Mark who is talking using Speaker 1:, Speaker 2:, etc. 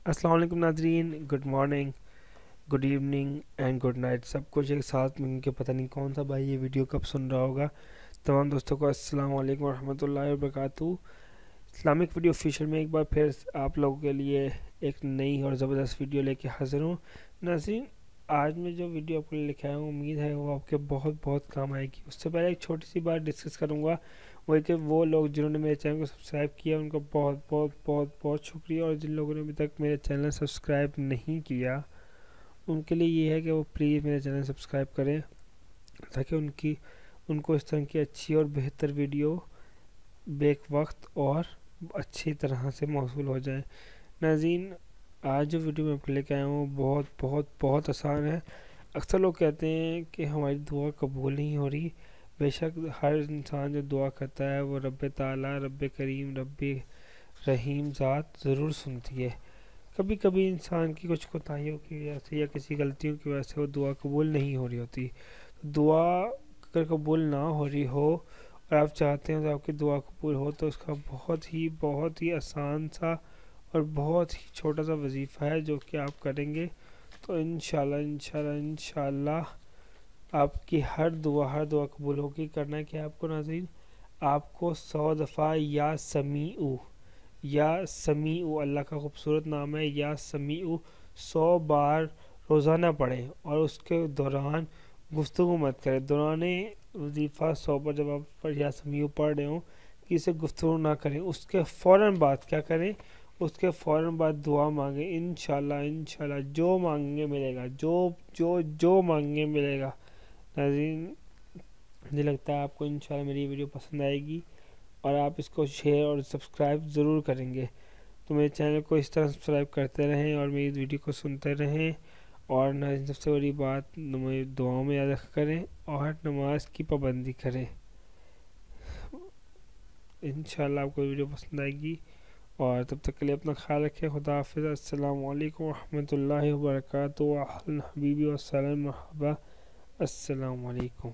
Speaker 1: السلام علیکم ناظرین، good morning, good evening and good night, سب کچھ ایک ساتھ مل کے پتہ نہیں کون سا بھائی یہ ویڈیو کب سن رہا ہوگا۔ تمام دوستوں کو السلام علیکم ورحمۃ اللہ وبرکاتہ۔ اسلامک ویڈیو آفیشیل میں ایک بار پھر آپ لوگوں کے لیے ایک نئی اور زبردست ویڈیو لے کے حاضر ہوں۔ ناظرین، آج میں جو ویڈیو آپ کو لے کے آیا ہوں، امید ہے وہ آپ کے بہت بہت کام آئے گی۔ اس سے پہلے ایک چھوٹی سی بات ڈسکس کروں گا، وہ کہ وہ لوگ جنہوں نے میرے چینل کو سبسکرائب کیا ان کا بہت بہت بہت بہت شکریہ، اور جن لوگوں نے ابھی تک میرے چینل سبسکرائب نہیں کیا ان کے لیے یہ ہے کہ وہ پلیز میرے چینل سبسکرائب کریں، تاکہ ان کو اس طرح کی اچھی اور بہتر ویڈیو بیک وقت اور اچھی طرح سے موصول ہو جائیں۔ ناظرین، آج جو ویڈیو میں آپ کو لے کے آیا ہوں بہت بہت بہت آسان ہے۔ اکثر لوگ کہتے ہیں کہ ہماری دعا قبول نہیں ہو رہی۔ بے شک ہر انسان جو دعا کرتا ہے وہ رب تعالیٰ، رب کریم، رب رحیم ذات ضرور سنتی ہے۔ کبھی کبھی انسان کی کچھ کوتاہیوں کی وجہ سے یا کسی غلطیوں کی وجہ سے وہ دعا قبول نہیں ہو رہی ہوتی۔ دعا اگر قبول نہ ہو رہی ہو اور آپ چاہتے ہیں کہ آپ کی دعا قبول ہو، تو اس کا بہت ہی آسان سا اور بہت ہی چھوٹا سا وظیفہ ہے جو کہ آپ کریں گے تو انشاءاللہ آپ کی ہر دعا قبول ہوگی۔ کرنا ہے کہ آپ کو ناظرین، آپ کو 100 دفعہ یا سمیع، اللہ کا خوبصورت نام ہے یا سمیع، 100 بار روزانہ پڑھیں، اور اس کے دوران گفتگو مت کریں۔ دوران وظیفہ 100 بار جب آپ یا سمیع پڑھ رہے ہوں کسی سے گفتگو نہ کریں، اس کے فوراً بعد کیا کریں، اس کے فوراً بعد دعا مانگیں۔ انشاءاللہ جو مانگیں گے ملے گا، جو مانگیں گے ملے گا۔ ناظرین، مجھے لگتا ہے آپ کو انشاءاللہ میری ویڈیو پسند آئے گی اور آپ اس کو شیئر اور سبسکرائب ضرور کریں گے۔ تو میرے چینل کو اس طرح سبسکرائب کرتے رہیں اور میری ویڈیو کو سنتے رہیں، اور ناظرین سب سے بڑی بات دعاؤں میں یاد رکھا کریں اور نماز کی پابندی کریں۔ انشاءاللہ آپ کو ویڈیو پسند آئے گی، اور تب تک کے لیے اپنا خیال رکھیں۔ خدا حافظ۔ السلام علیکم ورحمۃ اللہ وبرکاتہ۔ حبیبی والسلام، مرحبا، السلام علیکم۔